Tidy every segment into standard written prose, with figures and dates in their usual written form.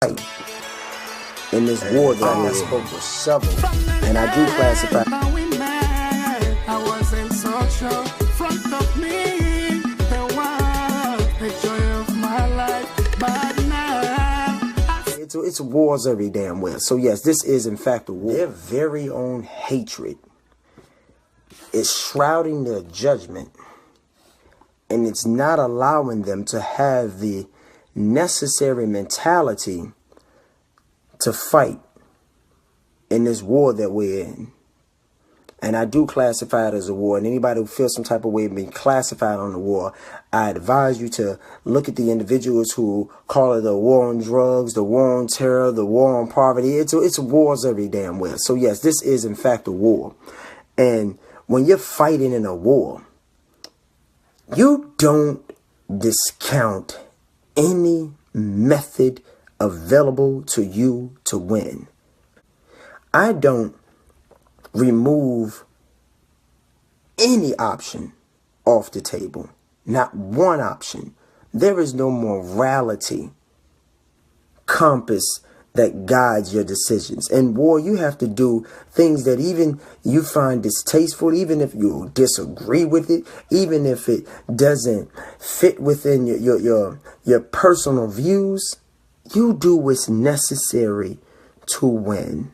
in this war that I spoke with several, and I do classify. I wasn't so sure. Front of me, the one, the joy of my life, but now it's wars every damn where. So yes, this is in fact a war. Their very own hatred is shrouding their judgment, and it's not allowing them to have the necessary mentality to fight in this war that we're in. And I do classify it as a war. And anybody who feels some type of way of being classified on the war, I advise you to look at the individuals who call it the war on drugs, the war on terror, the war on poverty. It's wars every damn where. So yes, this is in fact a war. And when you're fighting in a war, you don't discount any method available to you to win. I don't remove any option off the table. Not one option. There is no morality compass that guides your decisions. In war, you have to do things that even you find distasteful, even if you disagree with it, even if it doesn't fit within your personal views. You do what's necessary to win.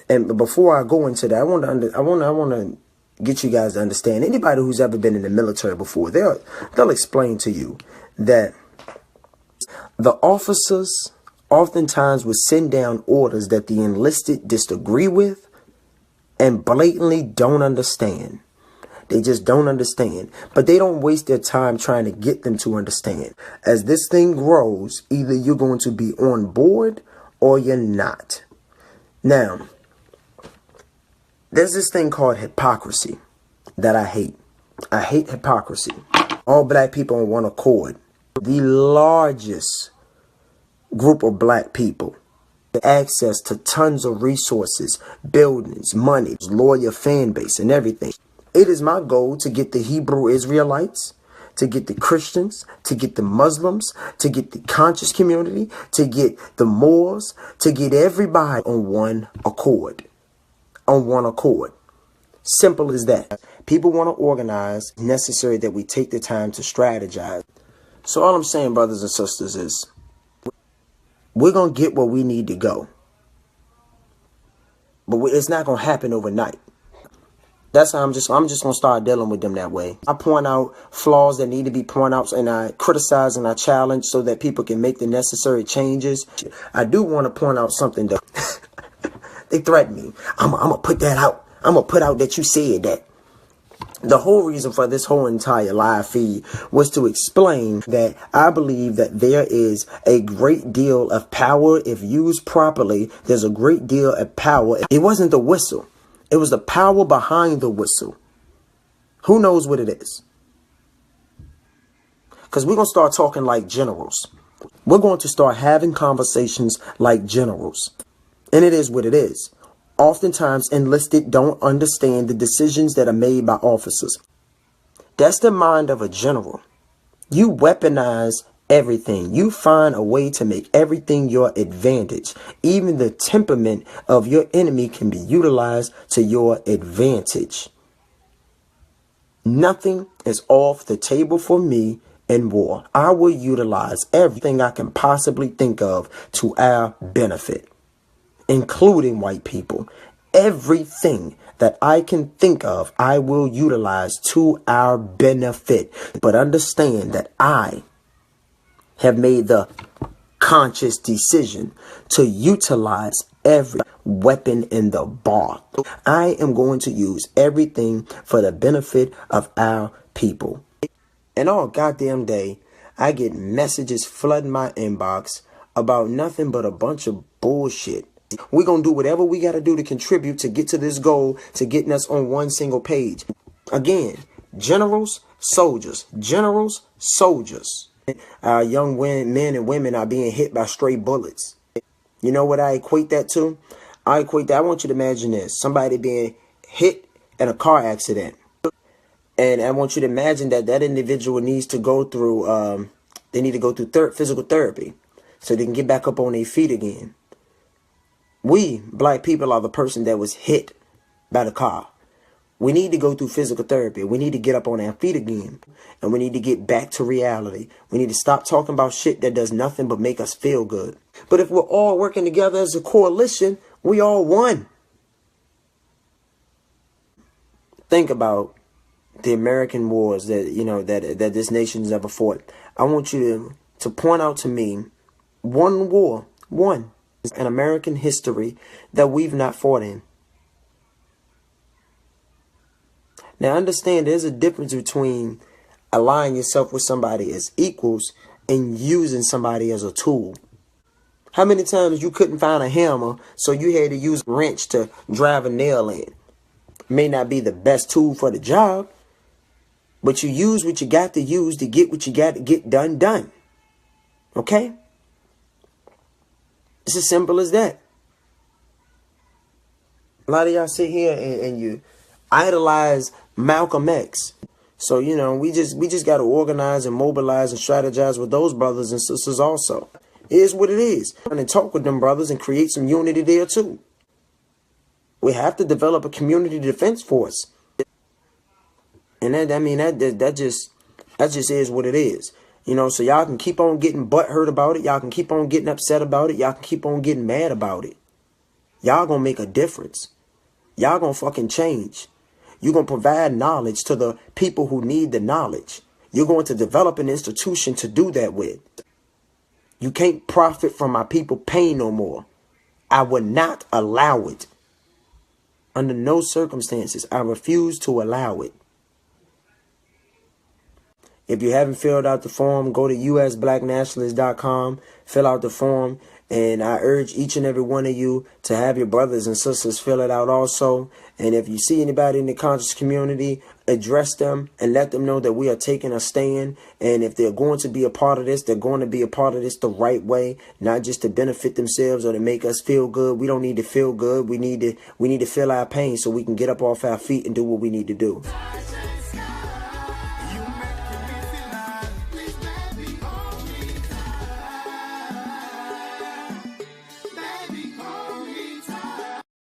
And before I go into that, I want to get you guys to understand. Anybody who's ever been in the military before, they'll explain to you that the officers oftentimes would send down orders that the enlisted disagree with and blatantly don't understand. They just don't understand. But they don't waste their time trying to get them to understand. As this thing grows, either you're going to be on board or you're not. Now, there's this thing called hypocrisy that I hate. I hate hypocrisy. All black people on one accord. The largest group of black people, access to tons of resources, buildings, money, loyal fan base, and everything. It is my goal to get the Hebrew Israelites, to get the Christians, to get the Muslims, to get the conscious community, to get the Moors, to get everybody on one accord. On one accord. Simple as that. People want to organize. It's necessary that we take the time to strategize. So all I'm saying, brothers and sisters, is we're going to get where we need to go. But it's not going to happen overnight. That's how I'm just going to start dealing with them that way. I point out flaws that need to be pointed out, and I criticize and I challenge so that people can make the necessary changes. I do want to point out something though. They threaten me. I'm going to put that out. I'm going to put out that you said that. The whole reason for this whole entire live feed was to explain that I believe that there is a great deal of power. If used properly, there's a great deal of power. It wasn't the whistle. It was the power behind the whistle. Who knows what it is? Because we're going to start talking like generals. We're going to start having conversations like generals. And it is what it is. Oftentimes, enlisted don't understand the decisions that are made by officers. That's the mind of a general. You weaponize everything. You find a way to make everything your advantage. Even the temperament of your enemy can be utilized to your advantage. Nothing is off the table for me in war. I will utilize everything I can possibly think of to our benefit, including white people. Everything that I can think of, I will utilize to our benefit. But understand that I have made the conscious decision to utilize every weapon in the bar. I am going to use everything for the benefit of our people. And all goddamn day, I get messages flooding my inbox about nothing but a bunch of bullshit. We're going to do whatever we got to do to contribute to get to this goal, to getting us on one single page. Again, generals, soldiers. Generals, soldiers. Our young men and women are being hit by stray bullets. You know what I equate that to? I want you to imagine this. Somebody being hit in a car accident. And I want you to imagine that that individual needs to go through, they need to go through physical therapy. so they can get back up on their feet again. We, black people, are the person that was hit by the car. We need to go through physical therapy. We need to get up on our feet again. And we need to get back to reality. We need to stop talking about shit that does nothing but make us feel good. But if we're all working together as a coalition, we all won. Think about the American wars that, you know, that this nation's ever fought. I want you to point out to me one war, one, in American history that we've not fought in. Now, understand there's a difference between aligning yourself with somebody as equals and using somebody as a tool. How many times you couldn't find a hammer, so you had to use a wrench to drive a nail in? May not be the best tool for the job, but you use what you got to use to get what you got to get done. Okay? It's as simple as that. A lot of y'all sit here and you idolize Malcolm X. So, you know, we just got to organize and mobilize and strategize with those brothers and sisters also. It is what it is. And talk with them brothers and create some unity there too. We have to develop a community defense force. And that just is what it is. You know, so y'all can keep on getting butthurt about it. Y'all can keep on getting upset about it. Y'all can keep on getting mad about it. Y'all gonna make a difference. Y'all gonna fucking change. You're gonna provide knowledge to the people who need the knowledge. You're going to develop an institution to do that with. You can't profit from my people pain no more. I would not allow it. Under no circumstances, I refuse to allow it. If you haven't filled out the form, go to usblacknationalist.com, fill out the form, and I urge each and every one of you to have your brothers and sisters fill it out also. And if you see anybody in the conscious community, address them and let them know that we are taking a stand. And if they're going to be a part of this, they're going to be a part of this the right way, not just to benefit themselves or to make us feel good. We don't need to feel good. We need to feel our pain so we can get up off our feet and do what we need to do.